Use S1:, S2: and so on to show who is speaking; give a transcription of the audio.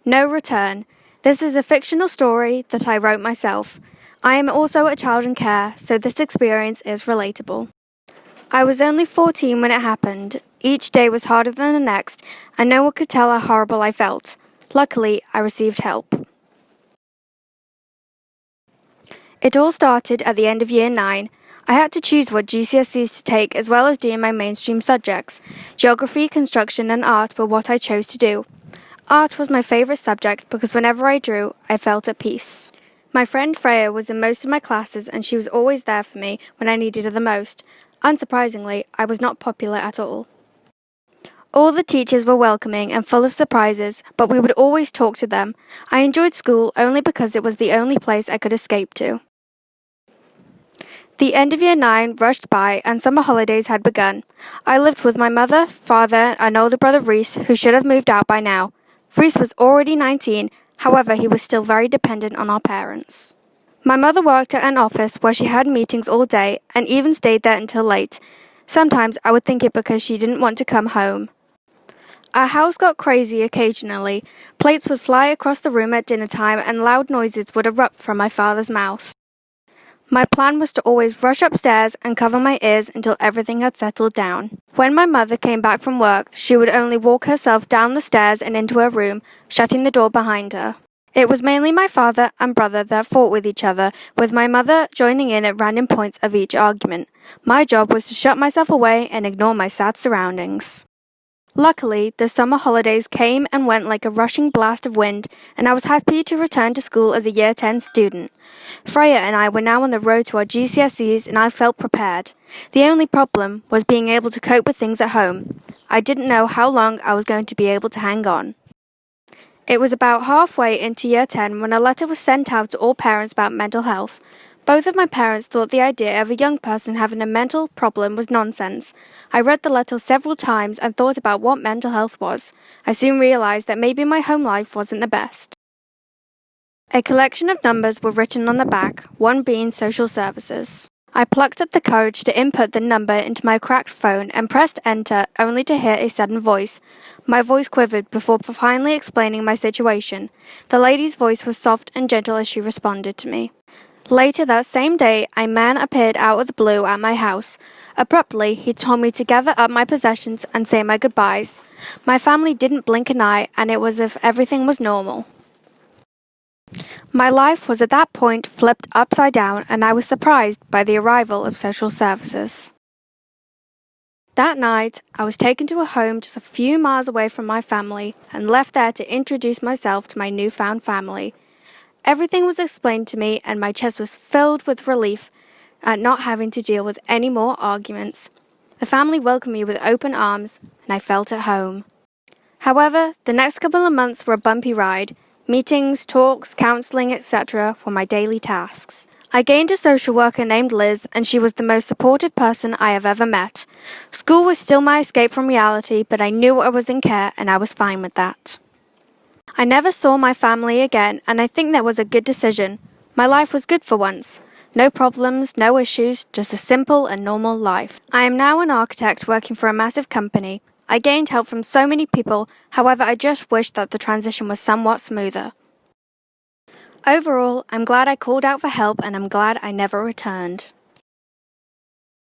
S1: No Return. This is a fictional story that I wrote myself. I am also a child in care, so this experience is relatable. I was only 14 when it happened. Each day was harder than the next, and no one could tell how horrible I felt. Luckily, I received help. It all started at the end of Year 9. I had to choose what GCSEs to take as well as doing my mainstream subjects. Geography, construction and art were what I chose to do. Art was my favourite subject because whenever I drew, I felt at peace. My friend Freya was in most of my classes and she was always there for me when I needed her the most. Unsurprisingly, I was not popular at all. All the teachers were welcoming and full of surprises, but we would always talk to them. I enjoyed school only because it was the only place I could escape to. The end of Year 9 rushed by and summer holidays had begun. I lived with my mother, father, and older brother Reese, who should have moved out by now. Reese was already 19, however he was still very dependent on our parents. My mother worked at an office where she had meetings all day and even stayed there until late. Sometimes I would think it because she didn't want to come home. Our house got crazy occasionally. Plates would fly across the room at dinner time and loud noises would erupt from my father's mouth. My plan was to always rush upstairs and cover my ears until everything had settled down. When my mother came back from work, she would only walk herself down the stairs and into her room, shutting the door behind her. It was mainly my father and brother that fought with each other, with my mother joining in at random points of each argument. My job was to shut myself away and ignore my sad surroundings. Luckily, the summer holidays came and went like a rushing blast of wind, and I was happy to return to school as a Year 10 student. Freya and I were now on the road to our GCSEs and I felt prepared. The only problem was being able to cope with things at home. I didn't know how long I was going to be able to hang on. It was about halfway into Year 10 when a letter was sent out to all parents about mental health. Both of my parents thought the idea of a young person having a mental problem was nonsense. I read the letter several times and thought about what mental health was. I soon realised that maybe my home life wasn't the best. A collection of numbers were written on the back, one being social services. I plucked up the courage to input the number into my cracked phone and pressed enter only to hear a sudden voice. My voice quivered before finally explaining my situation. The lady's voice was soft and gentle as she responded to me. Later that same day, a man appeared out of the blue at my house. Abruptly, he told me to gather up my possessions and say my goodbyes. My family didn't blink an eye, and it was as if everything was normal. My life was at that point flipped upside down, and I was surprised by the arrival of social services. That night, I was taken to a home just a few miles away from my family and left there to introduce myself to my newfound family. Everything was explained to me and my chest was filled with relief at not having to deal with any more arguments. The family welcomed me with open arms and I felt at home. However, the next couple of months were a bumpy ride. Meetings, talks, counselling, etc. were my daily tasks. I gained a social worker named Liz and she was the most supportive person I have ever met. School was still my escape from reality, but I knew I was in care and I was fine with that. I never saw my family again, and I think that was a good decision. My life was good for once. No problems, no issues, just a simple and normal life. I am now an architect working for a massive company. I gained help from so many people, however I just wish that the transition was somewhat smoother. Overall, I'm glad I called out for help and I'm glad I never returned.